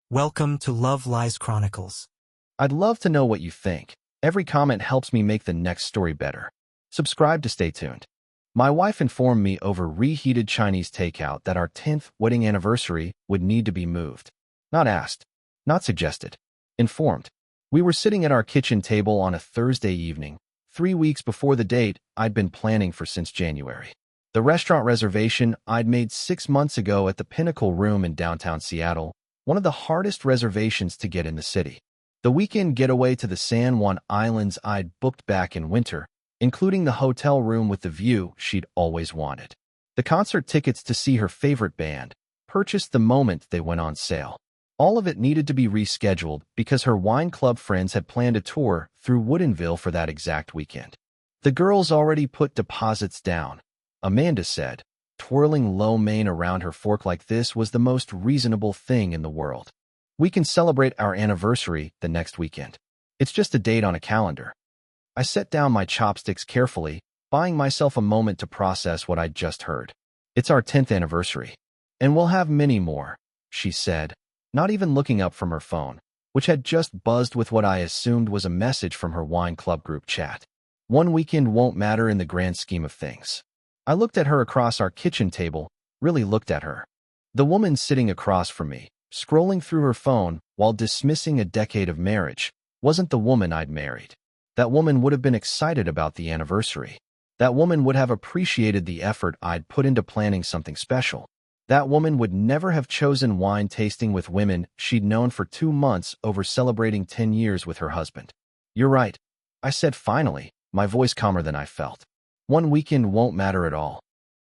Welcome to Love Lies Chronicles. I'd love to know what you think. Every comment helps me make the next story better. Subscribe to stay tuned. My wife informed me over reheated Chinese takeout that our 10th wedding anniversary would need to be moved. Not asked. Not suggested. Informed. We were sitting at our kitchen table on a Thursday evening, 3 weeks before the date I'd been planning for since January. The restaurant reservation I'd made 6 months ago at the Pinnacle Room in downtown Seattle, one of the hardest reservations to get in the city. The weekend getaway to the San Juan Islands I'd booked back in winter, including the hotel room with the view she'd always wanted. The concert tickets to see her favorite band, purchased the moment they went on sale. All of it needed to be rescheduled because her wine club friends had planned a tour through Woodinville for that exact weekend. The girls already put deposits down, Amanda said. Twirling lo mein around her fork like this was the most reasonable thing in the world. We can celebrate our anniversary the next weekend. It's just a date on a calendar. I set down my chopsticks carefully, buying myself a moment to process what I'd just heard. It's our 10th anniversary. And we'll have many more, she said, not even looking up from her phone, which had just buzzed with what I assumed was a message from her wine club group chat. One weekend won't matter in the grand scheme of things. I looked at her across our kitchen table, really looked at her. The woman sitting across from me, scrolling through her phone while dismissing a decade of marriage, wasn't the woman I'd married. That woman would have been excited about the anniversary. That woman would have appreciated the effort I'd put into planning something special. That woman would never have chosen wine tasting with women she'd known for 2 months over celebrating 10 years with her husband. You're right, I said finally, my voice calmer than I felt. One weekend won't matter at all.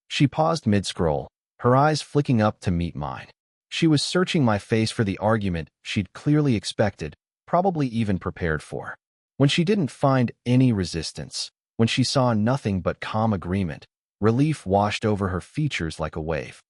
She paused mid-scroll, her eyes flicking up to meet mine. She was searching my face for the argument she'd clearly expected, probably even prepared for. When she didn't find any resistance, when she saw nothing but calm agreement, relief washed over her features like a wave.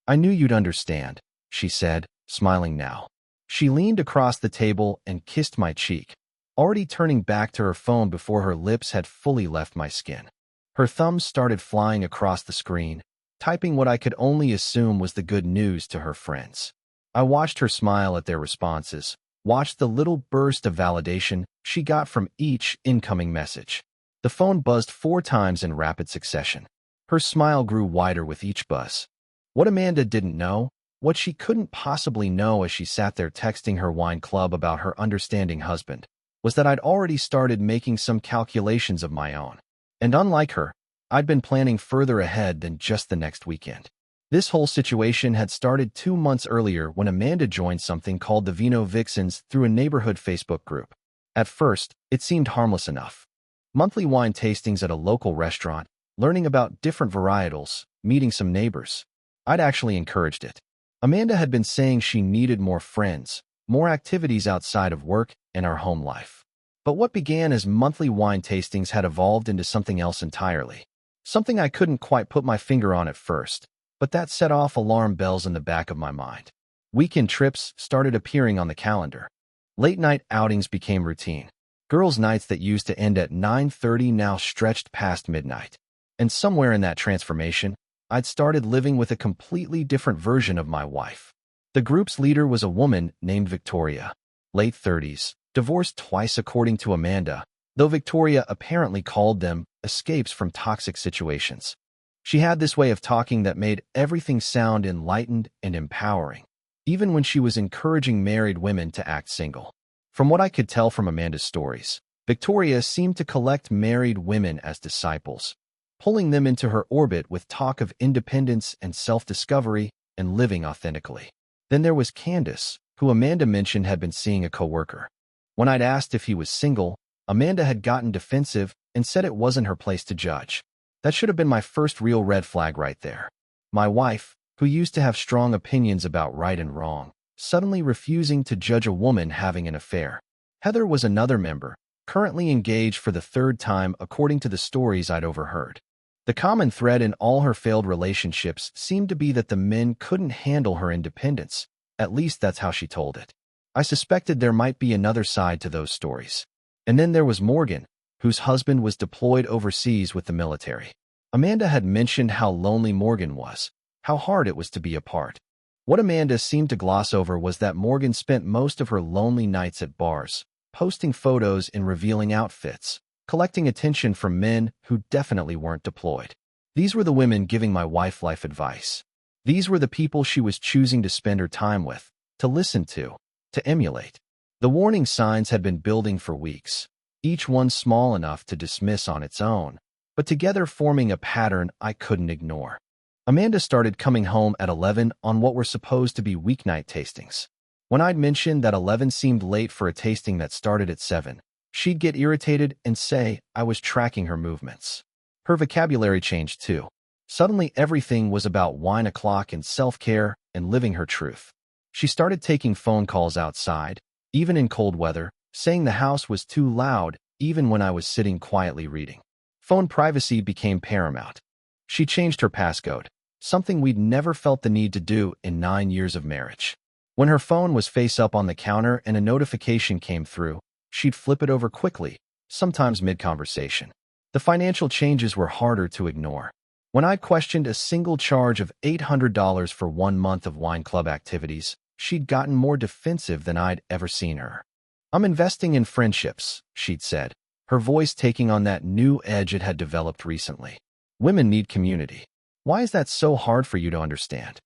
I knew you'd understand, she said, smiling now. She leaned across the table and kissed my cheek, already turning back to her phone before her lips had fully left my skin. Her thumbs started flying across the screen, typing what I could only assume was the good news to her friends. I watched her smile at their responses, watched the little burst of validation she got from each incoming message. The phone buzzed 4 times in rapid succession. Her smile grew wider with each buzz. What Amanda didn't know, what she couldn't possibly know as she sat there texting her wine club about her understanding husband, was that I'd already started making some calculations of my own. And unlike her, I'd been planning further ahead than just the next weekend. This whole situation had started 2 months earlier when Amanda joined something called the Veno Vixens through a neighborhood Facebook group. At first, it seemed harmless enough. Monthly wine tastings at a local restaurant, learning about different varietals, meeting some neighbors. I'd actually encouraged it. Amanda had been saying she needed more friends, more activities outside of work and our home life. But what began as monthly wine tastings had evolved into something else entirely. Something I couldn't quite put my finger on at first, but that set off alarm bells in the back of my mind. Weekend trips started appearing on the calendar. Late-night outings became routine. Girls' nights that used to end at 9:30 now stretched past midnight. And somewhere in that transformation, I'd started living with a completely different version of my wife. The group's leader was a woman named Victoria, late 30s, divorced twice according to Amanda, though Victoria apparently called them escapes from toxic situations. She had this way of talking that made everything sound enlightened and empowering, even when she was encouraging married women to act single. From what I could tell from Amanda's stories, Victoria seemed to collect married women as disciples, pulling them into her orbit with talk of independence and self-discovery and living authentically. Then there was Candace, who Amanda mentioned had been seeing a coworker. When I'd asked if he was single, Amanda had gotten defensive and said it wasn't her place to judge. That should have been my first real red flag right there. My wife, who used to have strong opinions about right and wrong, suddenly refusing to judge a woman having an affair. Heather was another member, currently engaged for the 3rd time according to the stories I'd overheard. The common thread in all her failed relationships seemed to be that the men couldn't handle her independence. At least that's how she told it. I suspected there might be another side to those stories. And then there was Morgan, whose husband was deployed overseas with the military. Amanda had mentioned how lonely Morgan was, how hard it was to be apart. What Amanda seemed to gloss over was that Morgan spent most of her lonely nights at bars, posting photos in revealing outfits, collecting attention from men who definitely weren't deployed. These were the women giving my wife life advice. These were the people she was choosing to spend her time with, to listen to emulate. The warning signs had been building for weeks, each one small enough to dismiss on its own, but together forming a pattern I couldn't ignore. Amanda started coming home at 11 on what were supposed to be weeknight tastings. When I'd mentioned that 11 seemed late for a tasting that started at 7, she'd get irritated and say I was tracking her movements. Her vocabulary changed too. Suddenly everything was about wine o'clock and self-care and living her truth. She started taking phone calls outside, even in cold weather, saying the house was too loud even when I was sitting quietly reading. Phone privacy became paramount. She changed her passcode, something we'd never felt the need to do in 9 years of marriage. When her phone was face up on the counter and a notification came through, she'd flip it over quickly, sometimes mid-conversation. The financial changes were harder to ignore. When I questioned a single charge of $800 for 1 month of wine club activities, she'd gotten more defensive than I'd ever seen her. "I'm investing in friendships," she'd said, her voice taking on that new edge it had developed recently. "Women need community. Why is that so hard for you to understand?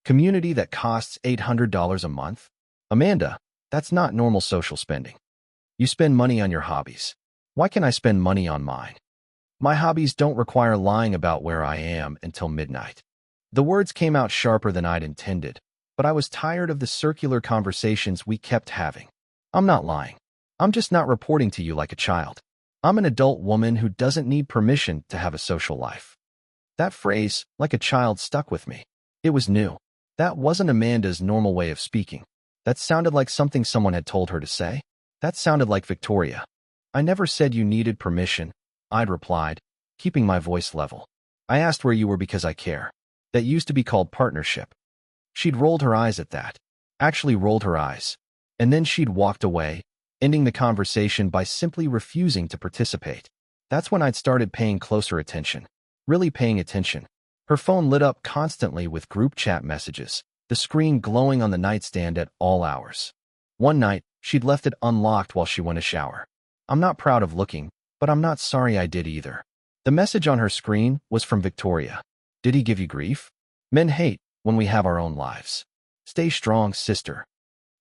Community that costs $800 a month? Amanda, that's not normal social spending. You spend money on your hobbies. Why can't I spend money on mine? My hobbies don't require lying about where I am until midnight." The words came out sharper than I'd intended, but I was tired of the circular conversations we kept having. "I'm not lying. I'm just not reporting to you like a child. I'm an adult woman who doesn't need permission to have a social life." That phrase, like a child, stuck with me. It was new. That wasn't Amanda's normal way of speaking. That sounded like something someone had told her to say. That sounded like Victoria. "I never said you needed permission," I'd replied, keeping my voice level. "I asked where you were because I care. That used to be called partnership." She'd rolled her eyes at that. Actually rolled her eyes. And then she'd walked away, ending the conversation by simply refusing to participate. That's when I'd started paying closer attention. Really paying attention. Her phone lit up constantly with group chat messages, the screen glowing on the nightstand at all hours. One night, she'd left it unlocked while she went to shower. "I'm not proud of looking, but I'm not sorry I did either." The message on her screen was from Victoria. "Did he give you grief? Men hate when we have our own lives. Stay strong, sister."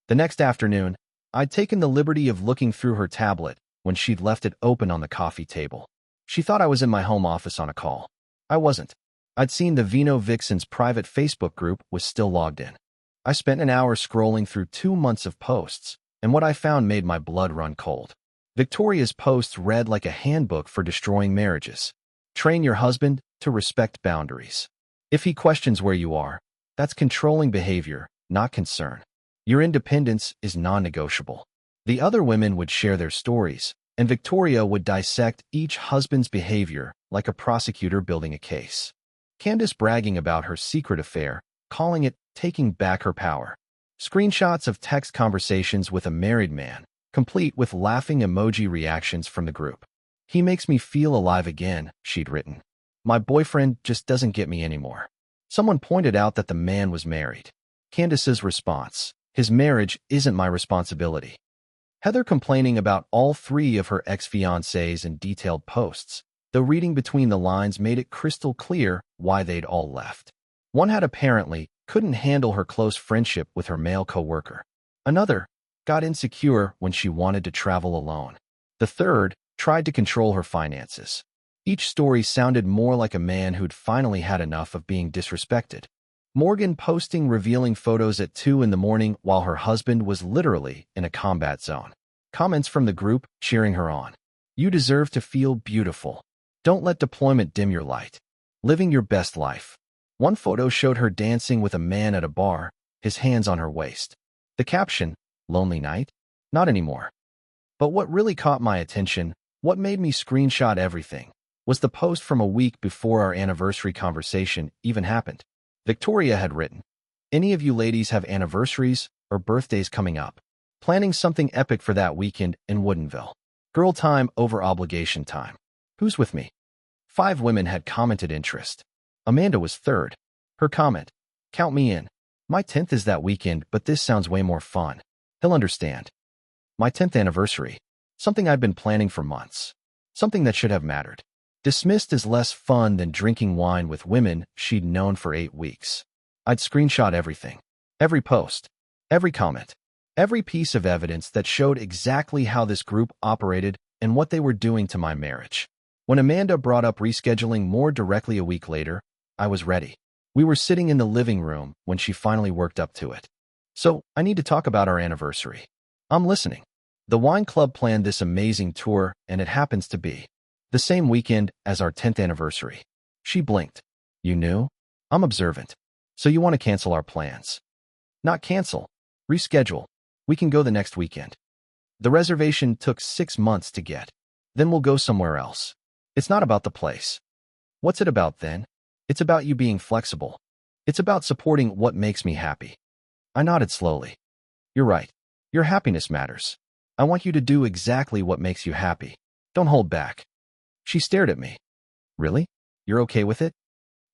The next afternoon, I'd taken the liberty of looking through her tablet when she'd left it open on the coffee table. She thought I was in my home office on a call. I wasn't. I'd seen the Veno Vixens private Facebook group was still logged in. I spent an hour scrolling through 2 months of posts, and what I found made my blood run cold. Victoria's posts read like a handbook for destroying marriages. Train your husband to respect boundaries. If he questions where you are, that's controlling behavior, not concern. Your independence is non-negotiable. The other women would share their stories, and Victoria would dissect each husband's behavior like a prosecutor building a case. Candace bragging about her secret affair, calling it taking back her power. Screenshots of text conversations with a married man, complete with laughing emoji reactions from the group. "He makes me feel alive again," she'd written. "My boyfriend just doesn't get me anymore." Someone pointed out that the man was married. Candace's response: "His marriage isn't my responsibility." Heather complaining about all 3 of her ex-fiancés in detailed posts, though reading between the lines made it crystal clear why they'd all left. One had apparently couldn't handle her close friendship with her male co-worker. Another got insecure when she wanted to travel alone. The third tried to control her finances. Each story sounded more like a man who'd finally had enough of being disrespected. Morgan posting revealing photos at 2 in the morning while her husband was literally in a combat zone. Comments from the group cheering her on. "You deserve to feel beautiful. Don't let deployment dim your light. Living your best life." One photo showed her dancing with a man at a bar, his hands on her waist. The caption, "Lonely night? Not anymore." But what really caught my attention, what made me screenshot everything, was the post from a week before our anniversary conversation even happened. Victoria had written, "Any of you ladies have anniversaries or birthdays coming up? Planning something epic for that weekend in Woodinville. Girl time over obligation time. Who's with me?" 5 women had commented interest. Amanda was third. Her comment, "Count me in." My 10th is that weekend, but this sounds way more fun. He'll understand. My 10th anniversary. Something I'd been planning for months. Something that should have mattered. Dismissed as less fun than drinking wine with women she'd known for 8 weeks. I'd screenshot everything. Every post. Every comment. Every piece of evidence that showed exactly how this group operated and what they were doing to my marriage. When Amanda brought up rescheduling more directly a week later, I was ready. We were sitting in the living room when she finally worked up to it. So, I need to talk about our anniversary. I'm listening. The wine club planned this amazing tour, and it happens to be the same weekend as our 10th anniversary. She blinked. You knew? I'm observant. So you want to cancel our plans? Not cancel. Reschedule. We can go the next weekend. The reservation took 6 months to get. Then we'll go somewhere else. It's not about the place. What's it about then? It's about you being flexible. It's about supporting what makes me happy. I nodded slowly. You're right. Your happiness matters. I want you to do exactly what makes you happy. Don't hold back. She stared at me. Really? You're okay with it?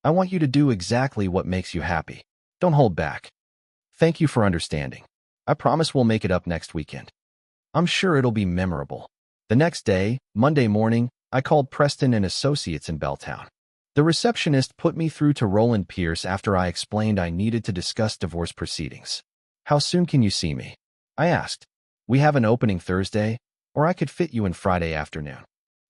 I want you to do exactly what makes you happy. Don't hold back. Thank you for understanding. I promise we'll make it up next weekend. I'm sure it'll be memorable. The next day, Monday morning, I called Preston and Associates in Belltown. The receptionist put me through to Roland Pierce after I explained I needed to discuss divorce proceedings. How soon can you see me? I asked. We have an opening Thursday, or I could fit you in Friday afternoon.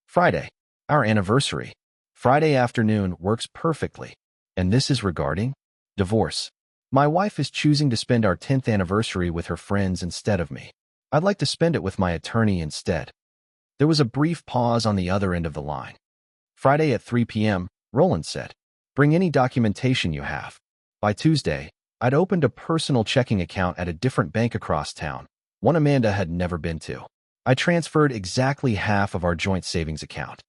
Friday, our anniversary. Friday afternoon works perfectly. And this is regarding divorce. My wife is choosing to spend our 10th anniversary with her friends instead of me. I'd like to spend it with my attorney instead. There was a brief pause on the other end of the line. Friday at 3 p.m., Roland said. Bring any documentation you have. By Tuesday, I'd opened a personal checking account at a different bank across town, one Amanda had never been to. I transferred exactly half of our joint savings account,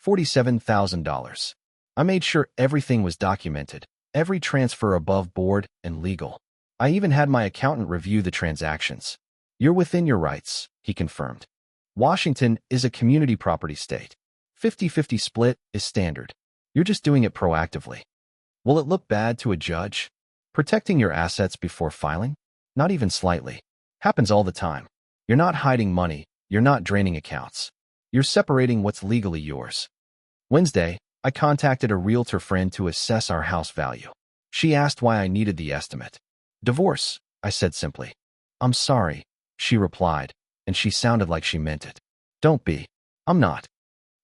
$47,000. I made sure everything was documented, every transfer above board and legal. I even had my accountant review the transactions. You're within your rights, he confirmed. Washington is a community property state. 50-50 split is standard. You're just doing it proactively. Will it look bad to a judge? Protecting your assets before filing? Not even slightly. Happens all the time. You're not hiding money. You're not draining accounts. You're separating what's legally yours. Wednesday, I contacted a realtor friend to assess our house value. She asked why I needed the estimate. Divorce, I said simply. I'm sorry, she replied, and she sounded like she meant it. Don't be. I'm not.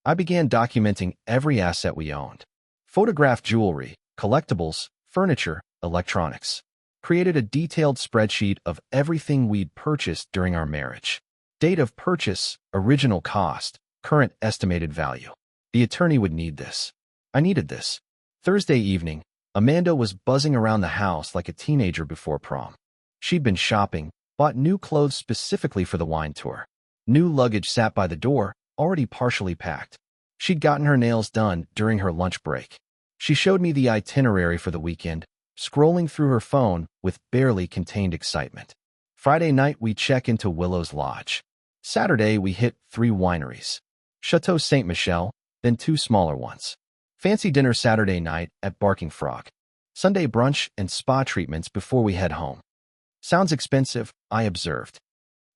I began documenting every asset we owned. Photographed jewelry, collectibles, furniture, electronics. Created a detailed spreadsheet of everything we'd purchased during our marriage. Date of purchase, original cost, current estimated value. The attorney would need this. I needed this. Thursday evening, Amanda was buzzing around the house like a teenager before prom. She'd been shopping, bought new clothes specifically for the wine tour. New luggage sat by the door, already partially packed. She'd gotten her nails done during her lunch break. She showed me the itinerary for the weekend, scrolling through her phone with barely contained excitement. Friday night, we check into Willow's Lodge. Saturday, we hit 3 wineries. Chateau Saint Michel, then 2 smaller ones. Fancy dinner Saturday night at Barking Frog. Sunday brunch and spa treatments before we head home. Sounds expensive, I observed.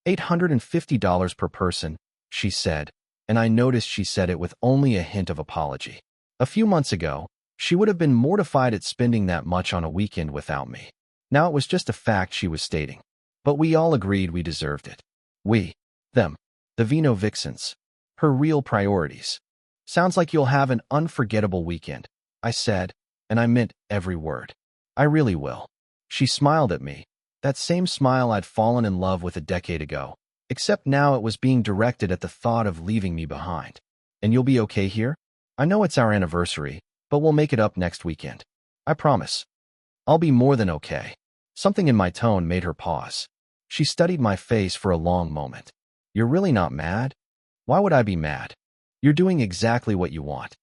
$850 per person, she said, and I noticed she said it with only a hint of apology. A few months ago, she would have been mortified at spending that much on a weekend without me. Now it was just a fact she was stating. But we all agreed we deserved it. We, them, the Veno Vixens, her real priorities. Sounds like you'll have an unforgettable weekend, I said, and I meant every word. I really will. She smiled at me, that same smile I'd fallen in love with a decade ago, except now it was being directed at the thought of leaving me behind. And you'll be okay here? I know it's our anniversary, but we'll make it up next weekend. I promise. I'll be more than okay. Something in my tone made her pause. She studied my face for a long moment. You're really not mad? Why would I be mad? You're doing exactly what you want.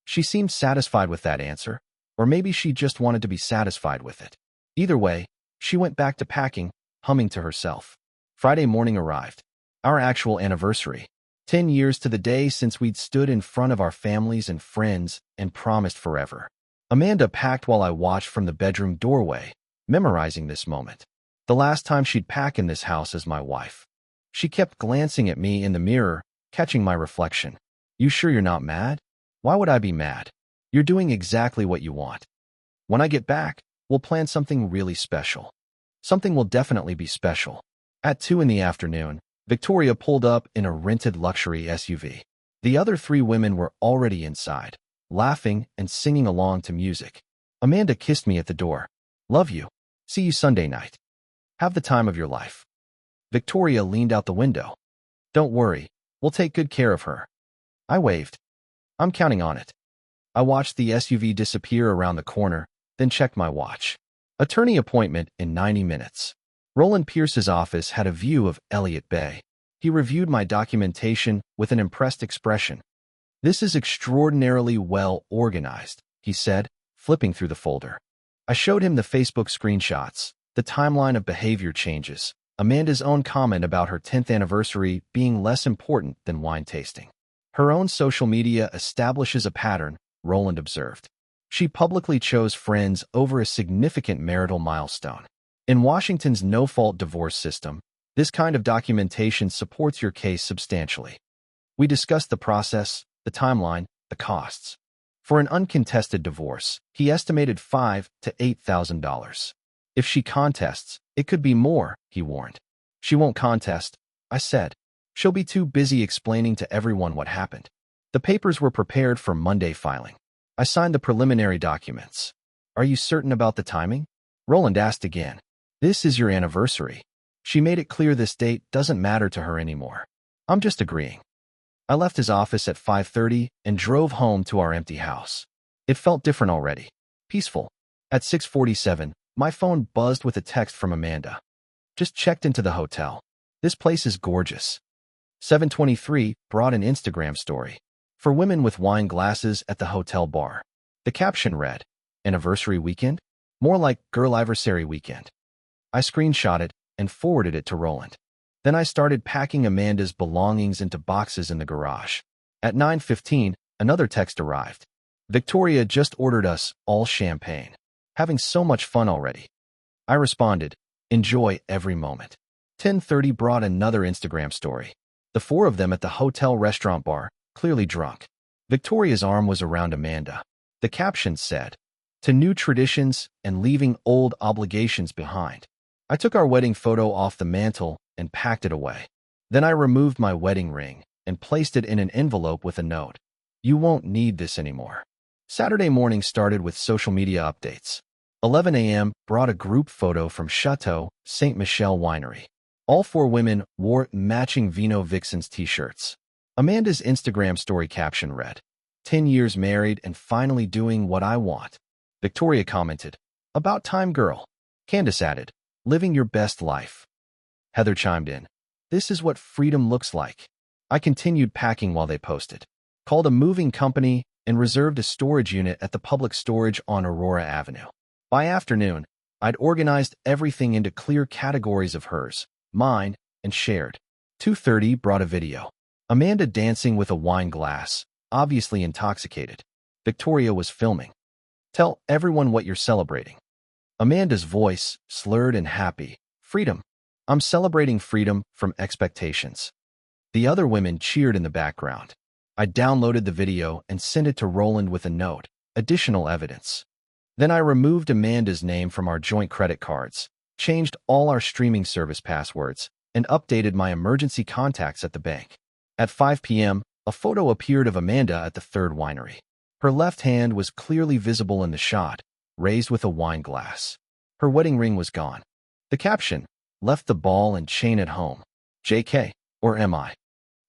She seemed satisfied with that answer, or maybe she just wanted to be satisfied with it. Either way, she went back to packing, humming to herself. Friday morning arrived. Our actual anniversary. 10 years to the day since we'd stood in front of our families and friends and promised forever. Amanda packed while I watched from the bedroom doorway, memorizing this moment. The last time she'd pack in this house as my wife. She kept glancing at me in the mirror, catching my reflection. You sure you're not mad? Why would I be mad? You're doing exactly what you want. When I get back, we'll plan something really special. Something will definitely be special. At 2 in the afternoon, Victoria pulled up in a rented luxury SUV. The other 3 women were already inside, laughing and singing along to music. Amanda kissed me at the door. Love you. See you Sunday night. Have the time of your life. Victoria leaned out the window. Don't worry, we'll take good care of her. I waved. I'm counting on it. I watched the SUV disappear around the corner, then checked my watch. Attorney appointment in 90 minutes. Roland Pierce's office had a view of Elliott Bay. He reviewed my documentation with an impressed expression. This is extraordinarily well organized, he said, flipping through the folder. I showed him the Facebook screenshots, the timeline of behavior changes, Amanda's own comment about her 10th anniversary being less important than wine tasting. Her own social media establishes a pattern, Roland observed. She publicly chose friends over a significant marital milestone. In Washington's no-fault divorce system, this kind of documentation supports your case substantially. We discussed the process, the timeline, the costs. For an uncontested divorce, he estimated $5,000 to $8,000. If she contests, it could be more, he warned. She won't contest, I said. She'll be too busy explaining to everyone what happened. The papers were prepared for Monday filing. I signed the preliminary documents. Are you certain about the timing? Roland asked again. This is your anniversary. She made it clear this date doesn't matter to her anymore. I'm just agreeing. I left his office at 5:30 and drove home to our empty house. It felt different already. Peaceful. At 6:47, my phone buzzed with a text from Amanda. Just checked into the hotel. This place is gorgeous. 7:23 brought an Instagram story. For women with wine glasses at the hotel bar. The caption read, Anniversary weekend? More like girl-iversary weekend. I screenshot it and forwarded it to Roland. Then I started packing Amanda's belongings into boxes in the garage. At 9:15, another text arrived. Victoria just ordered us all champagne. Having so much fun already. I responded, enjoy every moment. 10:30 brought another Instagram story. The 4 of them at the hotel restaurant bar, clearly drunk. Victoria's arm was around Amanda. The caption said, to new traditions and leaving old obligations behind. I took our wedding photo off the mantle and packed it away. Then I removed my wedding ring and placed it in an envelope with a note. You won't need this anymore. Saturday morning started with social media updates. 11 a.m. brought a group photo from Chateau St. Michel Winery. All 4 women wore matching Veno Vixens t-shirts. Amanda's Instagram story caption read, 10 years married and finally doing what I want. Victoria commented, about time girl. Candace added, living your best life. Heather chimed in, this is what freedom looks like. I continued packing while they posted. Called a moving company and reserved a storage unit at the public storage on Aurora Avenue. By afternoon, I'd organized everything into clear categories of hers, mine, and shared. 2:30 brought a video. Amanda dancing with a wine glass, obviously intoxicated. Victoria was filming. Tell everyone what you're celebrating. Amanda's voice, slurred and happy. Freedom. I'm celebrating freedom from expectations. The other women cheered in the background. I downloaded the video and sent it to Roland with a note, additional evidence. Then I removed Amanda's name from our joint credit cards, changed all our streaming service passwords, and updated my emergency contacts at the bank. At 5 p.m., a photo appeared of Amanda at the 3rd winery. Her left hand was clearly visible in the shot, raised with a wine glass. Her wedding ring was gone. The caption, left the ball and chain at home. JK, or MI.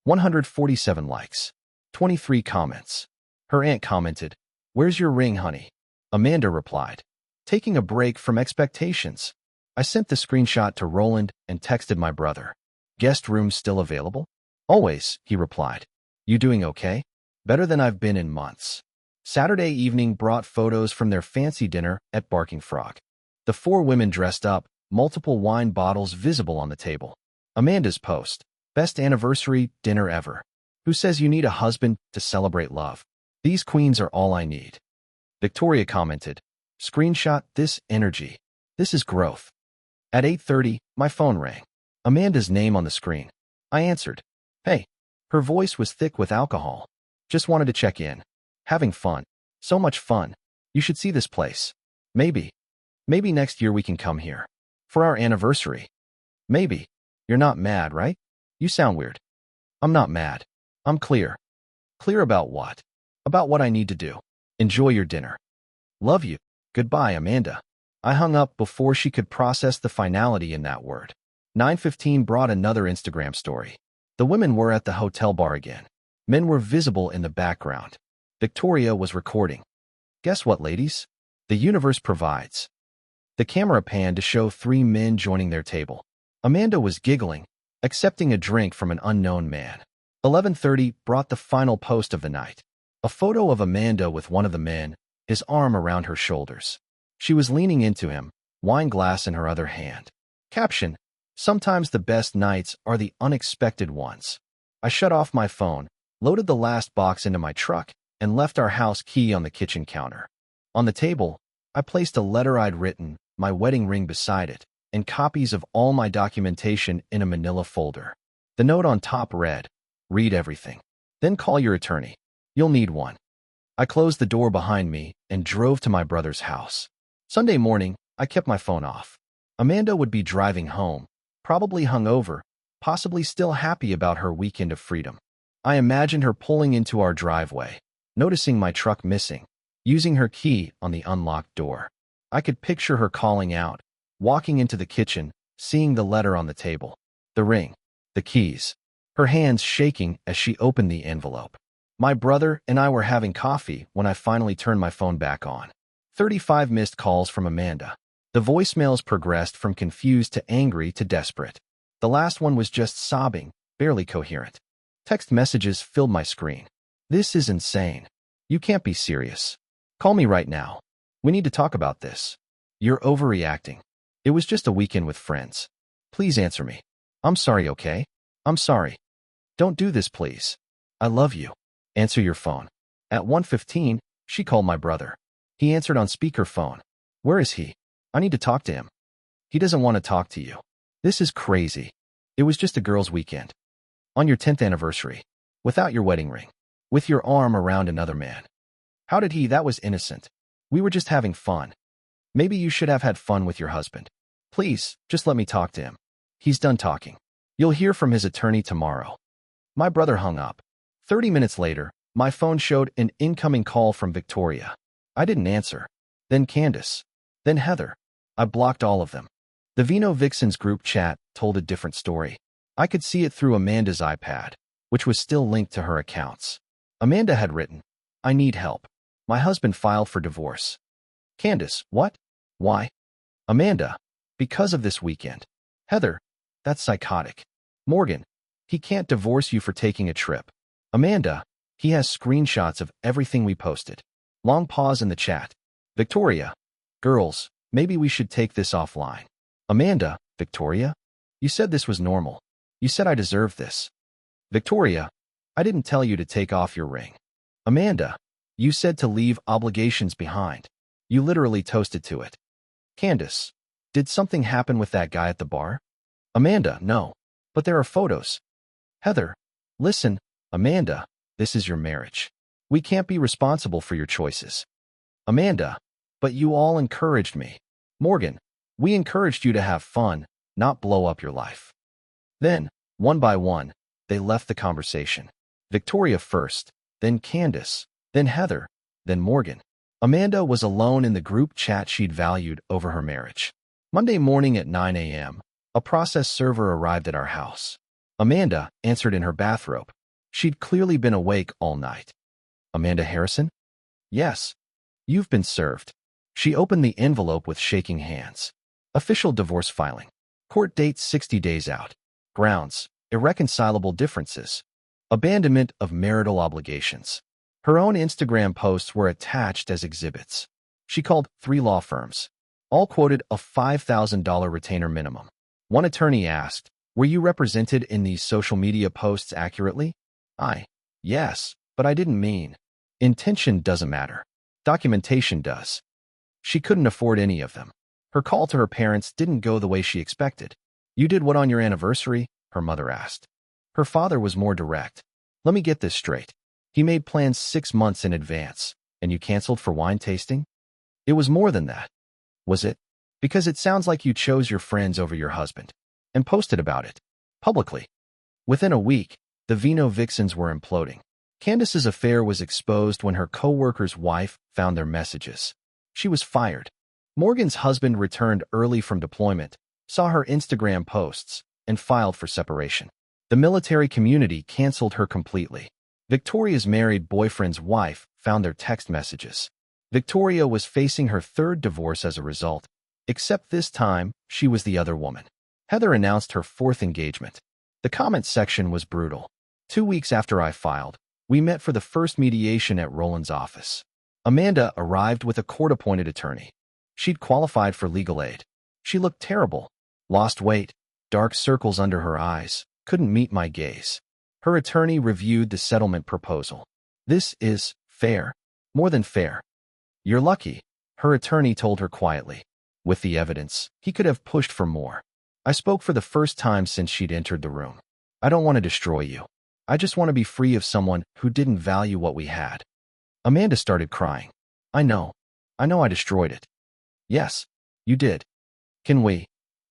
147 likes. 23 comments. Her aunt commented, where's your ring, honey? Amanda replied, taking a break from expectations. I sent the screenshot to Roland and texted my brother. Guest room still available? Always, he replied. You doing okay? Better than I've been in months. Saturday evening brought photos from their fancy dinner at Barking Frog. The 4 women dressed up, multiple wine bottles visible on the table. Amanda's post, best anniversary dinner ever. Who says you need a husband to celebrate love? These queens are all I need. Victoria commented, screenshot this energy. This is growth. At 8:30, my phone rang. Amanda's name on the screen. I answered. Hey. Her voice was thick with alcohol. Just wanted to check in. Having fun. So much fun. You should see this place. Maybe. Maybe next year we can come here. For our anniversary. Maybe. You're not mad, right? You sound weird. I'm not mad. I'm clear. Clear about what? About what I need to do. Enjoy your dinner. Love you. Goodbye, Amanda. I hung up before she could process the finality in that word. 9:15 brought another Instagram story. The women were at the hotel bar again. Men were visible in the background. Victoria was recording. Guess what, ladies? The universe provides. The camera panned to show 3 men joining their table. Amanda was giggling, accepting a drink from an unknown man. 11:30 brought the final post of the night. A photo of Amanda with one of the men, his arm around her shoulders. She was leaning into him, wine glass in her other hand. Caption: sometimes the best nights are the unexpected ones. I shut off my phone, loaded the last box into my truck, and left our house key on the kitchen counter. On the table, I placed a letter I'd written, my wedding ring beside it, and copies of all my documentation in a manila folder. The note on top read, read everything. Then call your attorney. You'll need one. I closed the door behind me and drove to my brother's house. Sunday morning, I kept my phone off. Amanda would be driving home, probably hungover, possibly still happy about her weekend of freedom. I imagined her pulling into our driveway, noticing my truck missing, using her key on the unlocked door. I could picture her calling out, walking into the kitchen, seeing the letter on the table, the ring, the keys, her hands shaking as she opened the envelope. My brother and I were having coffee when I finally turned my phone back on. 35 missed calls from Amanda. The voicemails progressed from confused to angry to desperate. The last one was just sobbing, barely coherent. Text messages filled my screen. This is insane. You can't be serious. Call me right now. We need to talk about this. You're overreacting. It was just a weekend with friends. Please answer me. I'm sorry, okay? I'm sorry. Don't do this, please. I love you. Answer your phone. At 1:15, she called my brother. He answered on speakerphone. Where is he? I need to talk to him. He doesn't want to talk to you. This is crazy. It was just a girls' weekend. On your 10th anniversary. Without your wedding ring. With your arm around another man. How did he? That was innocent. We were just having fun. Maybe you should have had fun with your husband. Please, just let me talk to him. He's done talking. You'll hear from his attorney tomorrow. My brother hung up. 30 minutes later, my phone showed an incoming call from Victoria. I didn't answer. Then Candace. Then Heather. I blocked all of them. The Veno Vixens group chat told a different story. I could see it through Amanda's iPad, which was still linked to her accounts. Amanda had written, I need help. My husband filed for divorce. Candace, what? Why? Amanda, because of this weekend. Heather, that's psychotic. Morgan, he can't divorce you for taking a trip. Amanda, he has screenshots of everything we posted. Long pause in the chat. Victoria, girls, maybe we should take this offline. Amanda, Victoria, you said this was normal. You said I deserve this. Victoria, I didn't tell you to take off your ring. Amanda, you said to leave obligations behind. You literally toasted to it. Candace, did something happen with that guy at the bar? Amanda, no. But there are photos. Heather, listen, Amanda, this is your marriage. We can't be responsible for your choices. Amanda, but you all encouraged me. Morgan, we encouraged you to have fun, not blow up your life. Then, one by one, they left the conversation. Victoria first, then Candace, then Heather, then Morgan. Amanda was alone in the group chat she'd valued over her marriage. Monday morning at 9 a.m., a process server arrived at our house. Amanda answered in her bathrobe. She'd clearly been awake all night. Amanda Harrison? Yes. You've been served. She opened the envelope with shaking hands. Official divorce filing. Court date 60 days out. Grounds, irreconcilable differences. Abandonment of marital obligations. Her own Instagram posts were attached as exhibits. She called 3 law firms. All quoted a $5,000 retainer minimum. One attorney asked, were you represented in these social media posts accurately? Yes, but I didn't mean. Intention doesn't matter. Documentation does. She couldn't afford any of them. Her call to her parents didn't go the way she expected. "You did what on your anniversary?" her mother asked. Her father was more direct. "Let me get this straight. He made plans 6 months in advance, and you canceled for wine tasting?" "It was more than that." "Was it? Because it sounds like you chose your friends over your husband, and posted about it, publicly." Within a week, the Veno Vixens were imploding. Candace's affair was exposed when her co-worker's wife found their messages. She was fired. Morgan's husband returned early from deployment, saw her Instagram posts, and filed for separation. The military community canceled her completely. Victoria's married boyfriend's wife found their text messages. Victoria was facing her third divorce as a result, except this time, she was the other woman. Heather announced her fourth engagement. The comment section was brutal. 2 weeks after I filed, we met for the first mediation at Roland's office. Amanda arrived with a court-appointed attorney. She'd qualified for legal aid. She looked terrible. Lost weight, dark circles under her eyes, couldn't meet my gaze. Her attorney reviewed the settlement proposal. "This is fair. More than fair." "You're lucky," her attorney told her quietly. With the evidence, he could have pushed for more. I spoke for the first time since she'd entered the room. "I don't want to destroy you. I just want to be free of someone who didn't value what we had." Amanda started crying. I know I destroyed it." "Yes, you did. Can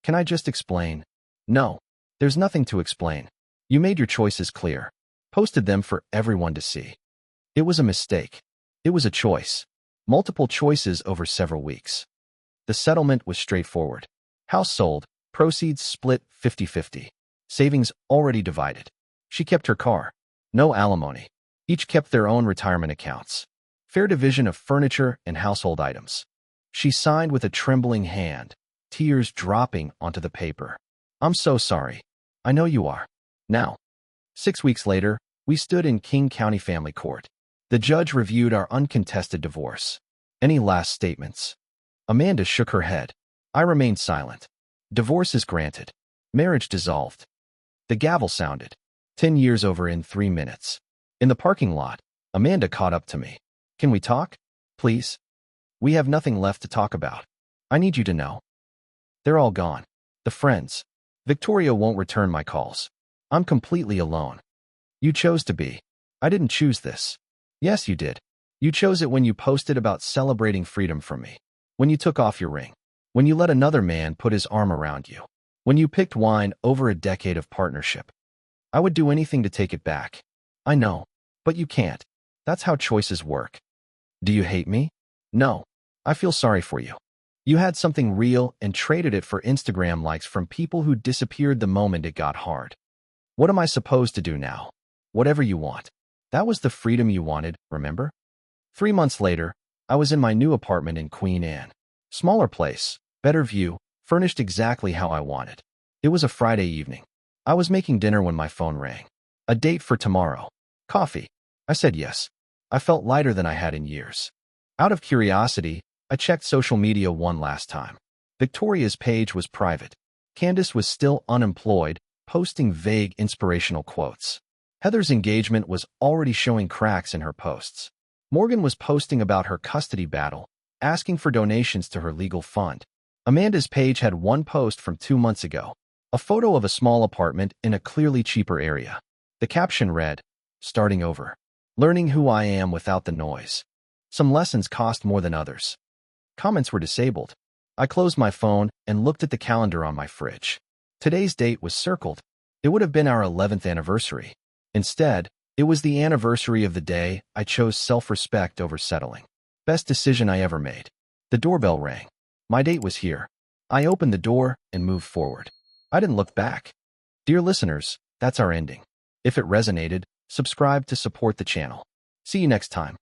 I just explain?" "No, there's nothing to explain. You made your choices clear. Posted them for everyone to see. It was a mistake. It was a choice. Multiple choices over several weeks." The settlement was straightforward. House sold, proceeds split 50-50. Savings already divided. She kept her car. No alimony. Each kept their own retirement accounts. Fair division of furniture and household items. She signed with a trembling hand, tears dropping onto the paper. "I'm so sorry. I know you are." Now, 6 weeks later, we stood in King County Family Court. The judge reviewed our uncontested divorce. "Any last statements?" Amanda shook her head. I remained silent. Divorce is granted. Marriage dissolved. The gavel sounded. 10 years over in 3 minutes. In the parking lot, Amanda caught up to me. "Can we talk? Please? We have nothing left to talk about. I need you to know. They're all gone. The friends. Victoria won't return my calls. I'm completely alone. You chose to be. I didn't choose this." "Yes, you did. You chose it when you posted about celebrating freedom from me. When you took off your ring. When you let another man put his arm around you. When you picked wine over a decade of partnership. I would do anything to take it back. I know, but you can't. That's how choices work." "Do you hate me?" "No. I feel sorry for you. You had something real and traded it for Instagram likes from people who disappeared the moment it got hard. What am I supposed to do now?" "Whatever you want. That was the freedom you wanted, remember?" 3 months later, I was in my new apartment in Queen Anne. Smaller place, better view, furnished exactly how I wanted. It was a Friday evening. I was making dinner when my phone rang. "A date for tomorrow. Coffee." I said yes. I felt lighter than I had in years. Out of curiosity, I checked social media one last time. Victoria's page was private. Candace was still unemployed, posting vague inspirational quotes. Heather's engagement was already showing cracks in her posts. Morgan was posting about her custody battle, asking for donations to her legal fund. Amanda's page had one post from 2 months ago, a photo of a small apartment in a clearly cheaper area. The caption read, "Starting over. Learning who I am without the noise. Some lessons cost more than others." Comments were disabled. I closed my phone and looked at the calendar on my fridge. Today's date was circled. It would have been our 11th anniversary. Instead, it was the anniversary of the day I chose self-respect over settling. Best decision I ever made. The doorbell rang. My date was here. I opened the door and moved forward. I didn't look back. Dear listeners, that's our ending. If it resonated, subscribe to support the channel. See you next time.